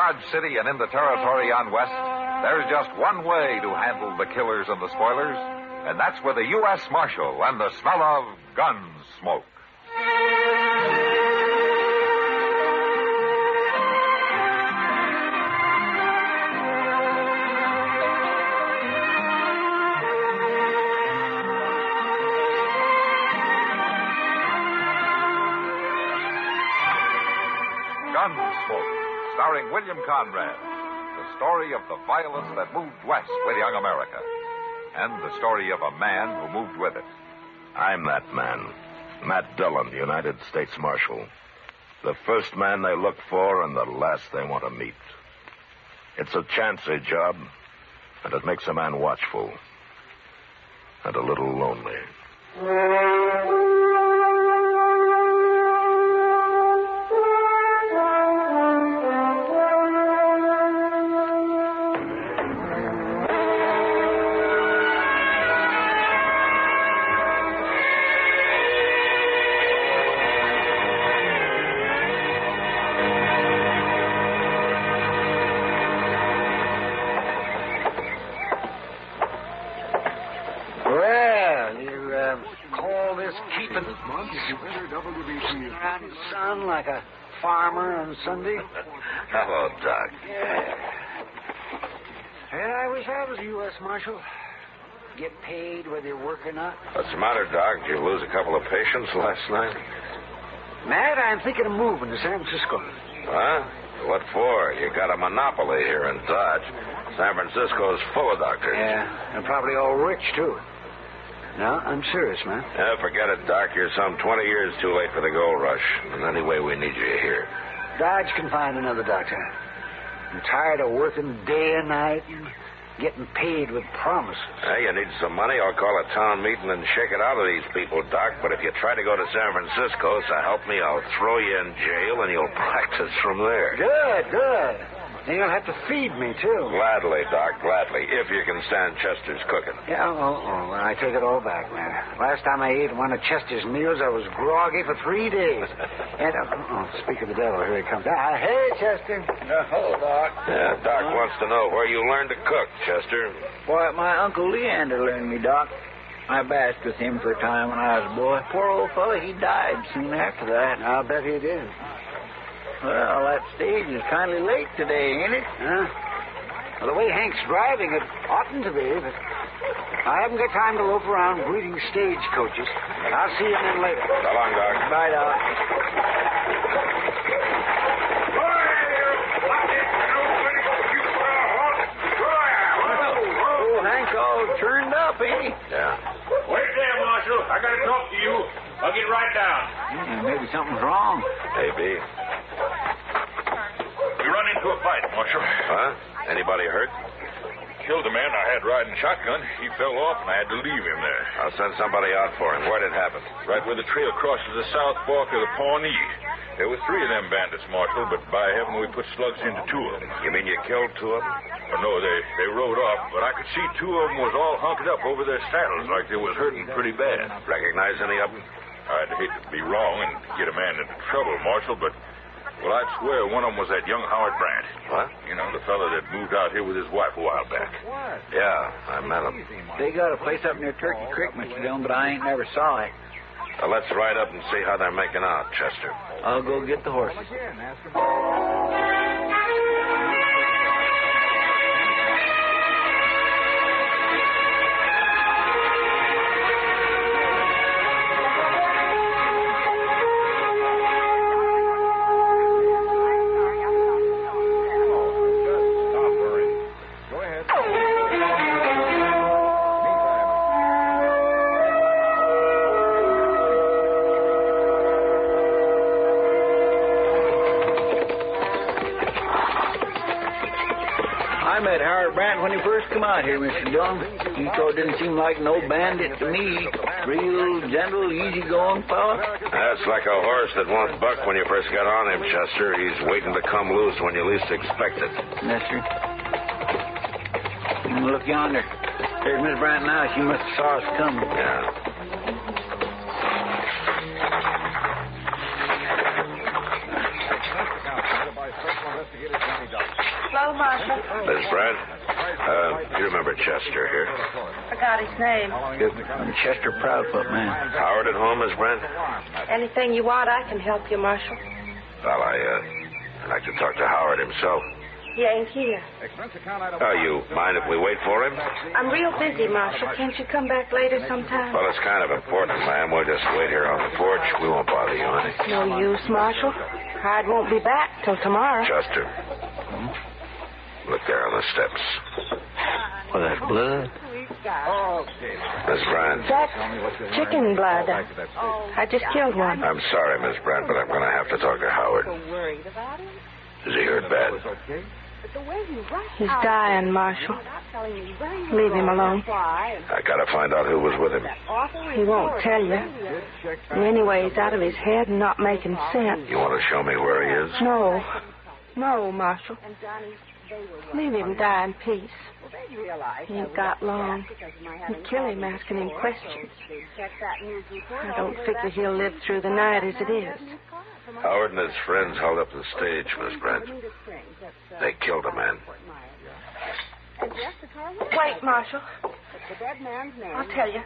Dodge City and in the territory on West, there's just one way to handle the killers and the spoilers, and that's with a U.S. Marshal and the smell of gun smoke. Gunsmoke, starring William Conrad. The story of the violence that moved west with young America. And the story of a man who moved with it. I'm that man. Matt Dillon, United States Marshal. The first man they look for and the last they want to meet. It's a chancy job, and it makes a man watchful. And a little lonely. Son, like a farmer on Sunday. Hello, Doc. Yeah. I wish I was a U.S. Marshal. Get paid whether you work or not. What's the matter, Doc? Did you lose a couple of patients last night? Matt, I'm thinking of moving to San Francisco. Huh? What for? You got a monopoly here in Dodge. San Francisco's full of doctors. Yeah, and probably all rich, too. No, I'm serious, man. Yeah, forget it, Doc. You're some 20 years too late for the gold rush. And anyway, we need you here. Dodge can find another doctor. I'm tired of working day and night and getting paid with promises. Hey, you need some money? I'll call a town meeting and shake it out of these people, Doc. But if you try to go to San Francisco, so help me, I'll throw you in jail and you'll practice from there. Good. And you'll have to feed me, too. Gladly, Doc, gladly, if you can stand Chester's cooking. Yeah, well, I take it all back, man. Last time I ate one of Chester's meals, I was groggy for 3 days. And, speak of the devil, here he comes. Hey, Chester. Hello, Doc. Yeah, Doc wants to know where you learned to cook, Chester. Why, my Uncle Leander learned me, Doc. I bashed with him for a time when I was a boy. Poor old fellow, he died soon after that. I'll bet he did. Well, that stage is kind of late today, ain't it? Huh? Well, the way Hank's driving, it oughtn't to be, but I haven't got time to loaf around greeting stagecoaches. I'll see you then later. So long, Doc. Bye, Doc. Oh, Hank's all turned up, ain't he? Yeah. Wait there, Marshal. I gotta talk to you. I'll get right down. Maybe something's wrong. Maybe. We run into a fight, Marshal. Huh? Anybody hurt? Killed a man I had riding shotgun. He fell off, and I had to leave him there. I'll send somebody out for him. Where'd it happen? Right where the trail crosses the south fork of the Pawnee. There were 3 of them bandits, Marshal, but by heaven, we put slugs into 2 of them. You mean you killed 2 of them? Oh, no, they rode off, but I could see 2 of them was all hunkered up over their saddles like they was hurting pretty bad. Recognize any of them? I'd hate to be wrong and get a man into trouble, Marshal, but, well, I'd swear one of them was that young Howard Brandt. What? You know, the fellow that moved out here with his wife a while back. Yeah, I met him. They got a place up near Turkey Creek, Mr. Dillon, but I ain't never saw it. Let's ride up and see how they're making out, Chester. I'll go get the horses. I met Howard Brandt when he first come out here, Mr. Dillon. He sure didn't seem like no bandit to me. Real gentle, easy-going fella. That's like a horse that won't buck when you first get on him, Chester. He's waiting to come loose when you least expect it. Yes, sir. Look yonder. There's Miss Brandt now. She must have saw us coming. Yeah. Hello, Marshal. Miss Brent, you remember Chester here? Forgot his name. I'm Chester Proudfoot, man. Howard at home, Miss Brent? Anything you want, I can help you, Marshal. Well, I'd like to talk to Howard himself. He ain't here. Oh, you mind if we wait for him? I'm real busy, Marshal. Can't you come back later sometime? Well, it's kind of important, ma'am. We'll just wait here on the porch. We won't bother you any. No use, Marshal. Howard won't be back till tomorrow. Chester. Look there on the steps. Well, that's blood. Miss Brent. That's chicken blood. I just killed one. I'm sorry, Miss Brent, but I'm going to have to talk to Howard. Is he hurt bad? He's dying, Marshal. Leave him alone. I got to find out who was with him. He won't tell you. And anyway, he's out of his head and not making sense. You want to show me where he is? No. No, Marshal. Leave him die in peace. He ain't got long. You kill him asking him questions. I don't figure he'll live through the night as it is. Howard and his friends held up the stage, Miss Brent. They killed a man. Wait, Marshal. I'll tell you.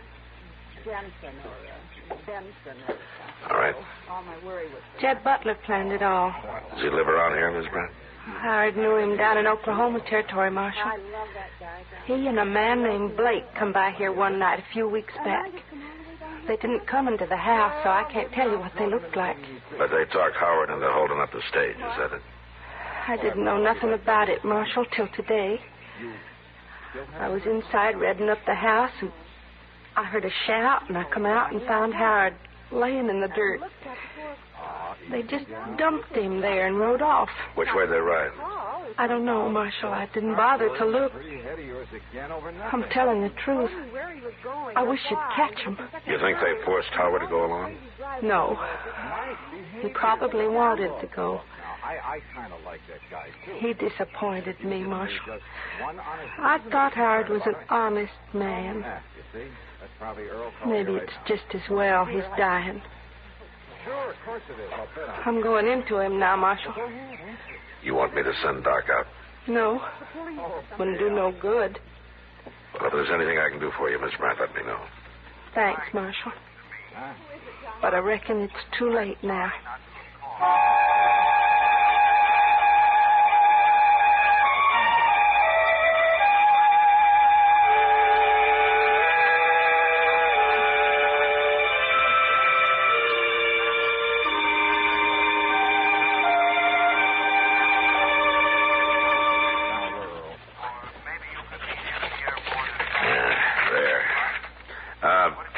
All right. Jed Butler planned it all. Does he live around here, Miss Brent? Howard knew him down in Oklahoma Territory, Marshal. He and a man named Blake come by here one night a few weeks back. They didn't come into the house, so I can't tell you what they looked like. But they talked Howard into holding up the stage, is that it? I didn't know nothing about it, Marshal, till today. I was inside redding up the house, and I heard a shout, and I come out and found Howard laying in the dirt. They just dumped him there and rode off. Which way they ride? I don't know, Marshal. I didn't bother to look. I'm telling the truth. I wish you'd catch him. You think they forced Howard to go along? No. He probably wanted to go. He disappointed me, Marshal. I thought Howard was an honest man. Maybe it's just as well he's dying. I'm going into him now, Marshal. You want me to send Doc out? No. Wouldn't do no good. Well, if there's anything I can do for you, Miss Brent, let me know. Thanks, Marshal. But I reckon it's too late now.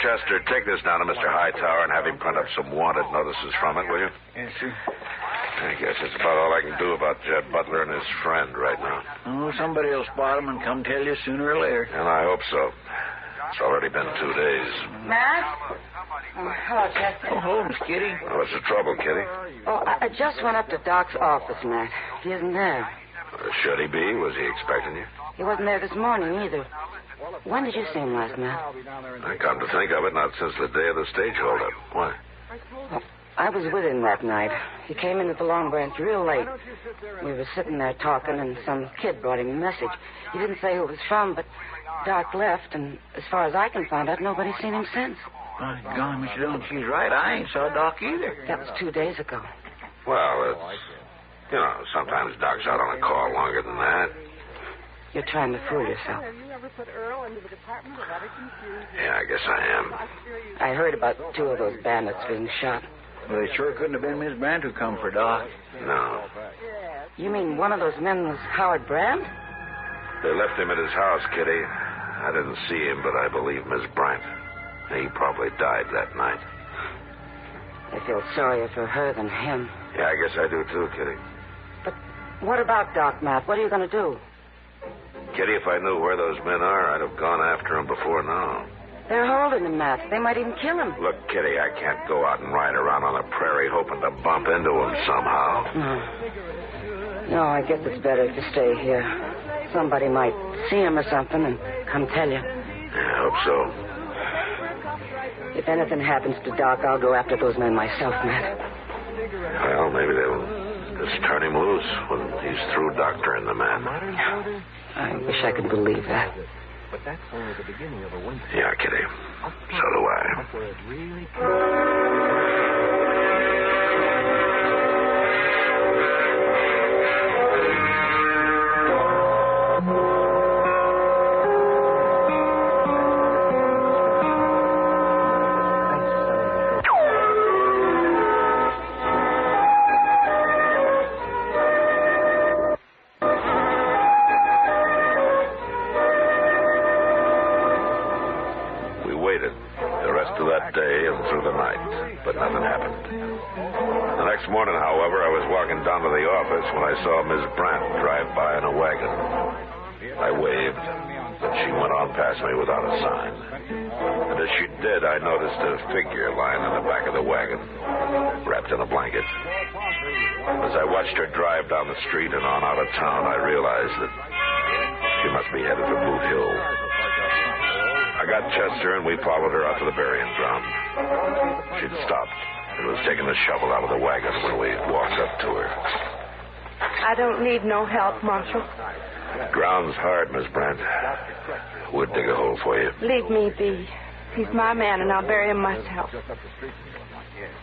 Chester, take this down to Mr. Hightower and have him print up some wanted notices from it, will you? Yes, sir. I guess that's about all I can do about Jed Butler and his friend right now. Oh, somebody will spot him and come tell you sooner or later. And I hope so. It's already been 2 days. Matt? Oh, hello, Chester. Oh, hello, Miss Kitty. What's the trouble, Kitty? Oh, I just went up to Doc's office, Matt. He isn't there. Should he be? Was he expecting you? He wasn't there this morning either. When did you see him last night? I come to think of it, not since the day of the stage holdup. Why? Well, I was with him that night. He came into the Long Branch real late. We were sitting there talking, and some kid brought him a message. He didn't say who it was from, but Doc left, and as far as I can find out, nobody's seen him since. My God, Miss Dillon, she's right. I ain't saw Doc either. That was 2 days ago. Well, it's... You know, sometimes Doc's out on a call longer than that. You're trying to fool yourself. Yeah, I guess I am. I heard about 2 of those bandits being shot. Well, it sure couldn't have been Miss Brand who come for Doc. No. You mean one of those men was Howard Brand? They left him at his house, Kitty. I didn't see him, but I believe Miss Bryant. He probably died that night. I feel sorrier for her than him. Yeah, I guess I do too, Kitty. But what about Doc, Matt? What are you going to do? Kitty, if I knew where those men are, I'd have gone after them before now. They're holding him, Matt. They might even kill him. Look, Kitty, I can't go out and ride around on the prairie hoping to bump into him somehow. No, I guess it's better to stay here. Somebody might see him or something and come tell you. Yeah, I hope so. If anything happens to Doc, I'll go after those men myself, Matt. Well, maybe they'll Just turn him loose when he's through doctoring the man. I wish I could believe that. But that's only the beginning of a winter. Yeah, Kitty. So do I. Up where it really morning, however, I was walking down to the office when I saw Miss Brandt drive by in a wagon. I waved, but she went on past me without a sign. And as she did, I noticed a figure lying in the back of the wagon, wrapped in a blanket. As I watched her drive down the street and on out of town, I realized that she must be headed for Boot Hill. I got Chester, and we followed her out to the burying ground. She'd stopped and was taking the shovel out of the wagon when we walked up to her. I don't need no help, Marshal. Ground's hard, Miss Brandt. We'll dig a hole for you. Leave me be. He's my man, and I'll bury him myself.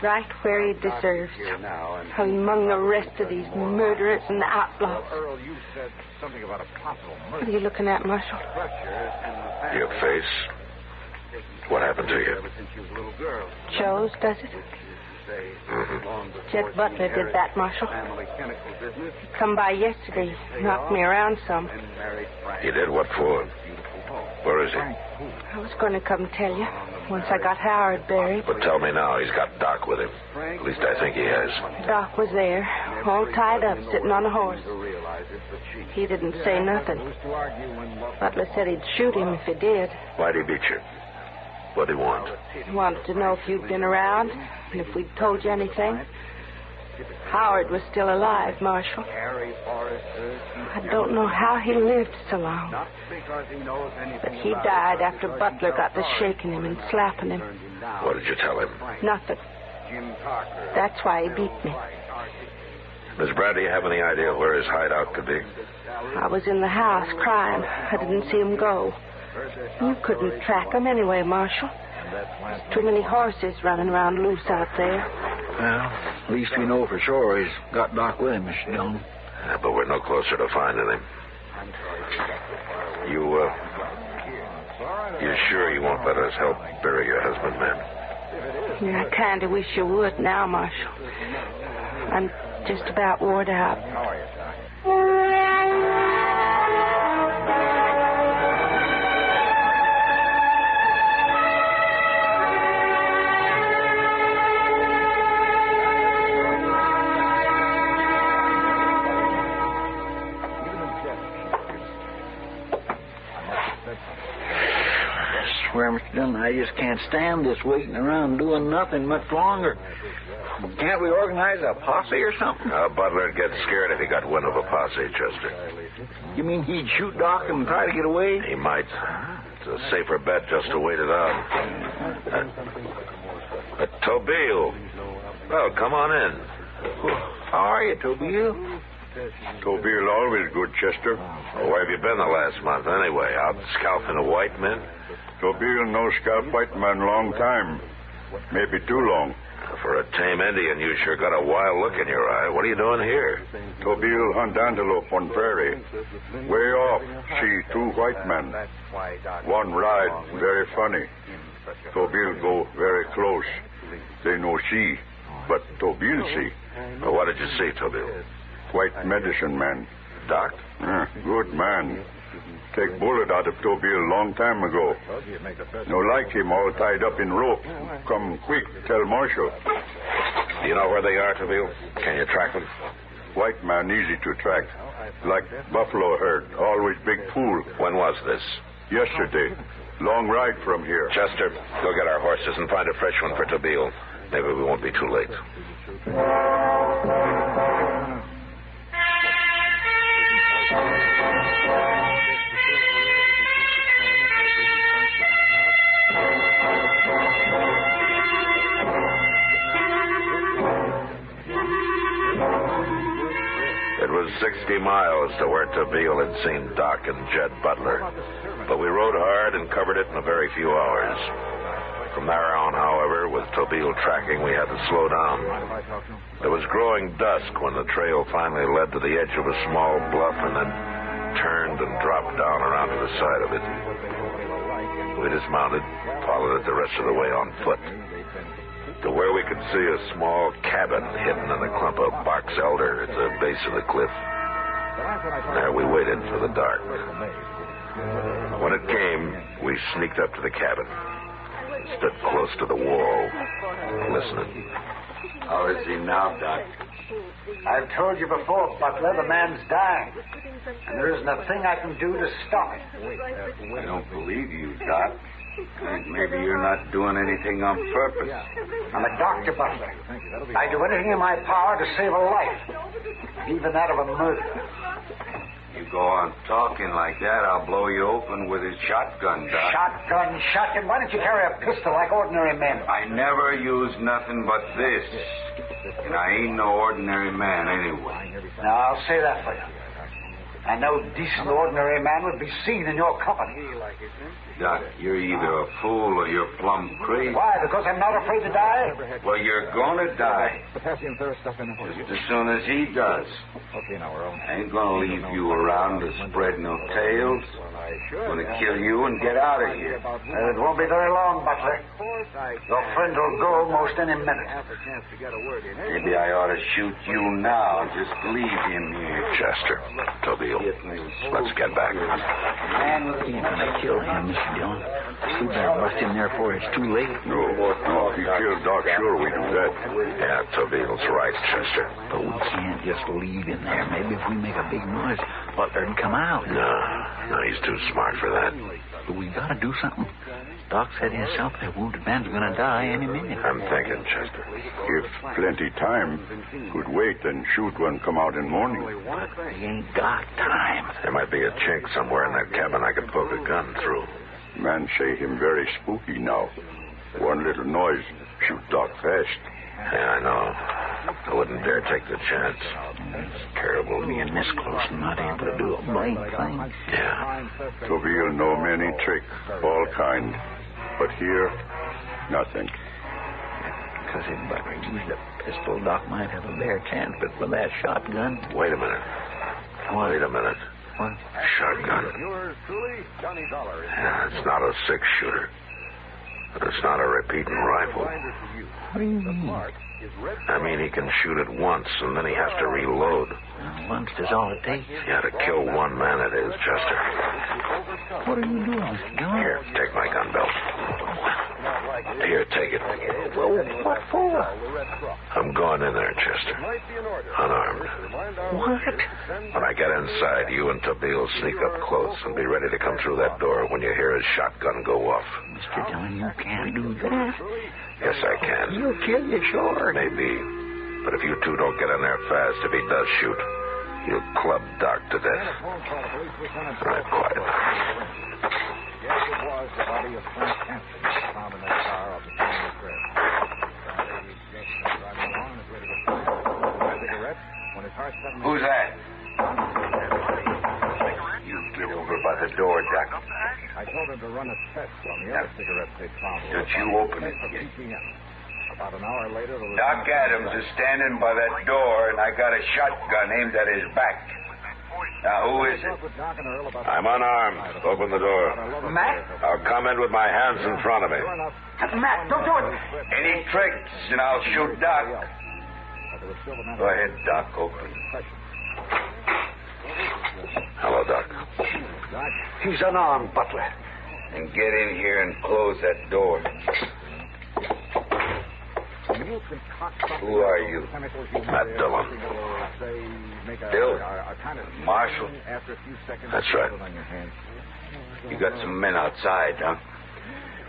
Right where he deserves. Among the rest of these murderers and outlaws. What are you looking at, Marshal? Your face. What happened to you? Shows, does it? Jed Butler did that, Marshal. He come by yesterday, knocked me around some. He did what for? Where is he? I was going to come tell you once I got Howard buried. But tell me now, he's got Doc with him. At least I think he has. Doc was there, all tied up, sitting on a horse. He didn't say nothing. Butler said he'd shoot him if he did. Why'd he beat you? What'd he want? He wanted to know if you'd been around and if we'd told you anything. Howard was still alive, Marshal. I don't know how he lived so long. But he died after Butler got to shaking him and slapping him. What did you tell him? Nothing. That's why he beat me. Miss Brandt, do you have any idea where his hideout could be? I was in the house crying. I didn't see him go. You couldn't track him anyway, Marshal. There's too many horses running around loose out there. Well, at least we know for sure he's got Doc with him, Mr. Dillon. Yeah, but we're no closer to finding him. You sure you won't let us help bury your husband, ma'am? Yeah, I kind of wish you would now, Marshal. I'm just about worn out. I swear, Mr. Dillon, I just can't stand this waiting around doing nothing much longer. Can't we organize a posse or something? Butler'd get scared if he got wind of a posse, Chester. You mean he'd shoot Doc and try to get away? He might. It's a safer bet just to wait it out. Tobile. Well, come on in. How are you, Tobile? Tobile always good, Chester. Well, where have you been the last month, anyway? Out scalping the white men? Tobile no scalp white man long time. Maybe too long. For a tame Indian, you sure got a wild look in your eye. What are you doing here? Tobile hunt antelope on prairie. Way off, see two white men. One ride, very funny. Tobile go very close. They no see, but Tobile see. Well, what did you see, Tobile? White medicine man. Doc? Good man. Take bullet out of Tobile long time ago. No like him all tied up in rope. Come quick, tell Marshal. Do you know where they are, Tobile? Can you track them? White man easy to track. Like buffalo herd, always big pool. When was this? Yesterday. Long ride from here. Chester, go get our horses and find a fresh one for Tobile. Maybe we won't be too late. 50 miles to where Tabeel had seen Doc and Jed Butler. But we rode hard and covered it in a very few hours. From there on, however, with Tabeel tracking, we had to slow down. It was growing dusk when the trail finally led to the edge of a small bluff and then turned and dropped down around to the side of it. We dismounted, followed it the rest of the way on foot, to where we could see a small cabin hidden in a clump of box elder at the base of the cliff. There we waited for the dark. When it came, we sneaked up to the cabin, stood close to the wall, listening. How is he now, Doc? I've told you before, Butler, the man's dying. And there isn't a thing I can do to stop it. I don't believe you, Doc. I think maybe you're not doing anything on purpose. I'm a doctor, Butler. I do anything in my power to save a life, even that of a murderer. You go on talking like that, I'll blow you open with his shotgun, Doc. Shotgun. Why don't you carry a pistol like ordinary men? I never use nothing but this. And I ain't no ordinary man anyway. Now, I'll say that for you. And no decent, ordinary man would be seen in your company. Doc, you're either a fool or you're plumb crazy. Why? Because I'm not afraid to die? Well, you're gonna die. Just as soon as he does. I ain't gonna leave you around to spread no tales. I'm gonna kill you and get out of here. It won't be very long, Butler. Your friend will go most any minute. Maybe I ought to shoot you now. Just leave him here. Chester, Tabeel, let's get back. Man, he's gonna kill him, Mr. Dillon. We better bust him there before it's too late. No, if he kills Doc, sure we do that. Yeah, Tabeel's right, Chester. But we can't just leave him there. Maybe if we make a big noise, Butler can come out. No, he's too smart for that. But we gotta do something. Doc said himself that wounded man's gonna die any minute. I'm thinking, Chester. If plenty time, could wait and shoot when come out in morning. But we ain't got time. There might be a chink somewhere in that cabin I could poke a gun through. Man say him very spooky now. One little noise, shoot Doc fast. Yeah, I know. I wouldn't dare take the chance. It's terrible being this close and not able to do a blame thing. Yeah. Tabeel know many trick, all kind. But here, nothing. Because if Butler used a pistol, Doc might have a bare chance, but with that shotgun... Wait a minute. Wait a minute. What? Shotgun. Yours truly, Johnny Dollar. Yeah, it's not a six-shooter. But it's not a repeating rifle. What do you mean? I mean, he can shoot it once, and then he has to reload. Once is all it takes. Yeah, to kill one man it is, Chester. What are you doing, Mr. Dillon? Here, take my gun belt. Here, take it. Well, what for? I'm going in there, Chester. Unarmed. What? When I get inside, you and Tabeel sneak up close and be ready to come through that door when you hear his shotgun go off. Mr. Dillon, you can't do that. Yes, I can. He'll kill you, sure. Maybe. But if you two don't get in there fast, if he does shoot, he'll club Doc to death. All right, quiet. Yes, it was the body of Frank Hampton found in that car off the corner of the trail. Driving along his way to the plant, a cigarette, when his heart suddenly... Who's that? You get over by the door, Doc. I told him to run a test on the other cigarettes they'd found. Don't you open it yet. About an hour later, the Doc Adams is standing by that door, and I got a shotgun aimed at his back. Now, who is it? I'm unarmed. Open the door. Matt? I'll come in with my hands in front of me. Matt, don't do it. Any tricks, and I'll shoot Doc. Go ahead, Doc. Open. Hello, Doc. He's unarmed, Butler. And get in here and close that door. Who are you? Matt Dillon. Bill? Marshal? That's right. You got some men outside, huh?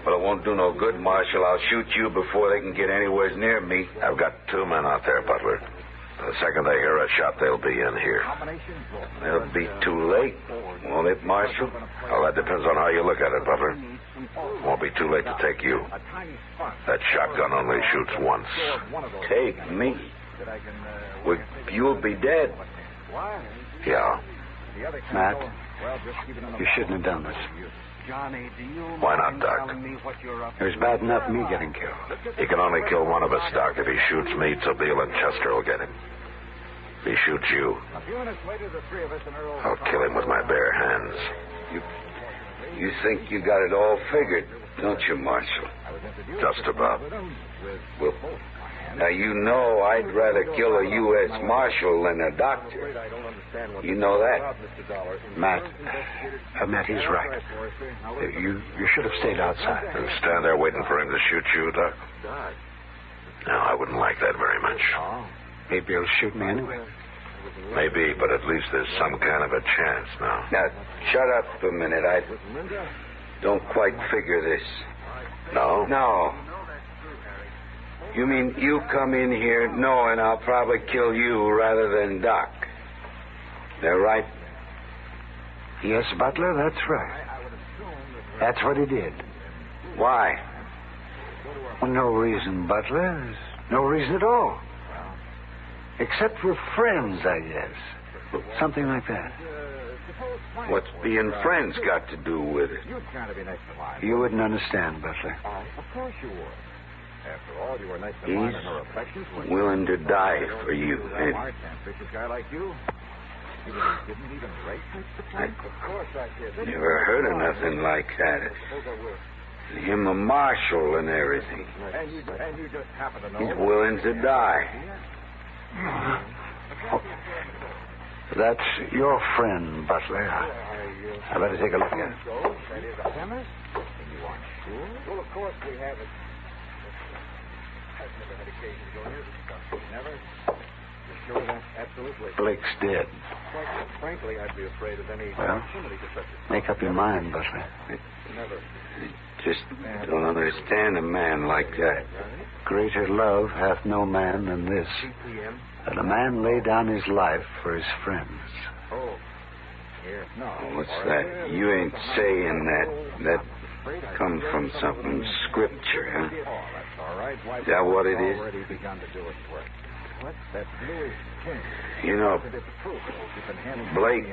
Well, it won't do no good, Marshal. I'll shoot you before they can get anywhere near me. I've got two men out there, Butler. The second they hear a shot, they'll be in here. It'll be too late, won't it, Marshal? Well, that depends on how you look at it, Butler. Won't be too late to take you. That shotgun only shoots once. Take me? Well, you'll be dead. Yeah. Matt, you shouldn't have done this. Why not, Doc? It was bad enough me getting killed. He can only kill one of us, Doc. If he shoots me, Tabeel and Chester will get him. If he shoots you, I'll kill him with my bare hands. You think you got it all figured, don't you, Marshal? Just about. Well, now you know I'd rather kill a U.S. Marshal than a doctor. You know that. Matt, he's right. You should have stayed outside. And stand there waiting for him to shoot you, Doc? No, I wouldn't like that very much. Maybe he'll shoot me anyway. Maybe, but at least there's some kind of a chance now. Now, shut up a minute. I don't quite figure this. No? No. You mean you come in here knowing I'll probably kill you rather than Doc? That right? Yes, Butler, that's right. That's what he did. Why? Well, no reason, Butler. There's no reason at all. Except we're friends, I guess. Something like that. What's being friends got to do with it? You wouldn't understand, Butler. Of course you would. After all, you were nice to mine and her affections. He's willing to die for you. And ambitious guy like you. You didn't even rape me? Of course I did. Never heard of nothing like that. Him a marshal and everything. And you just happen to know. He's willing to die. That's your friend, Butler. I better take a look at it. That is a chemist? You aren't sure? Well, of course we have it. I've never had occasion to go near this stuff. Never? You're sure of that? Absolutely. Blake's dead. Quite frankly, I'd be afraid of any Well, proximity to such a... make up your mind, Butler. Never. Just don't understand a man like that. Greater love hath no man than this, that a man lay down his life for his friends. Oh. Here. No. What's that? You ain't saying that. That comes from something scripture, huh? Oh, that's all right. Why, Is that what it is? already begun to do its work. What's that bluish tint? You know, It's proof. You've been handing Blake's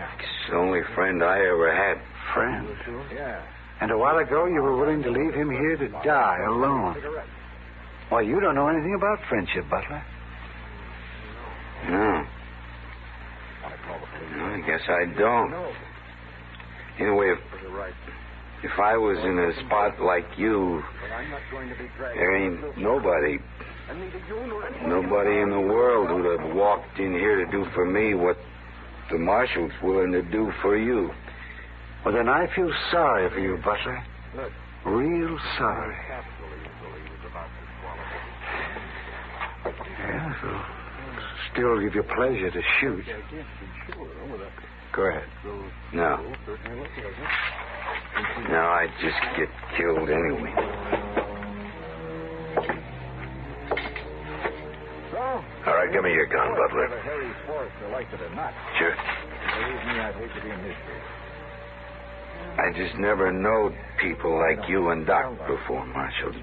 the only friend I ever had. Friend. Yeah. And a while ago, you were willing to leave him here to die alone. Why, you don't know anything about friendship, Butler. No. I guess I don't. Anyway, if I was in a spot like you, there ain't nobody in the world who'd have walked in here to do for me what the marshal's willing to do for you. Well, then I feel sorry for you, Butler. Real sorry. Yeah, it'll still give you pleasure to shoot. Go ahead. No. No, I'd just get killed anyway. All right, give me your gun, Butler. Sure. I just never knowed people like you and Doc before, Marshal.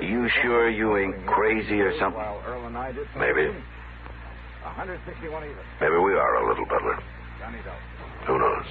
You sure you ain't crazy or something? Maybe. Maybe we are a little, Butler. Who knows?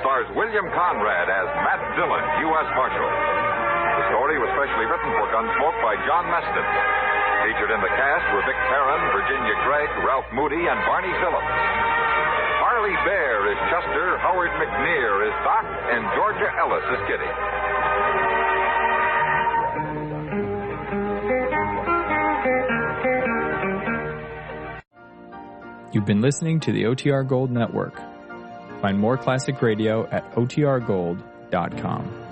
Stars William Conrad as Matt Dillon, U.S. Marshal. The story was specially written for Gunsmoke by John Meston. Featured in the cast were Vic Perrin, Virginia Gregg, Ralph Moody, and Barney Phillips. Harley Bear is Chester, Howard McNear is Doc, and Georgia Ellis is Kitty. You've been listening to the OTR Gold Network. Find more classic radio at otrgold.com. Ep417.com.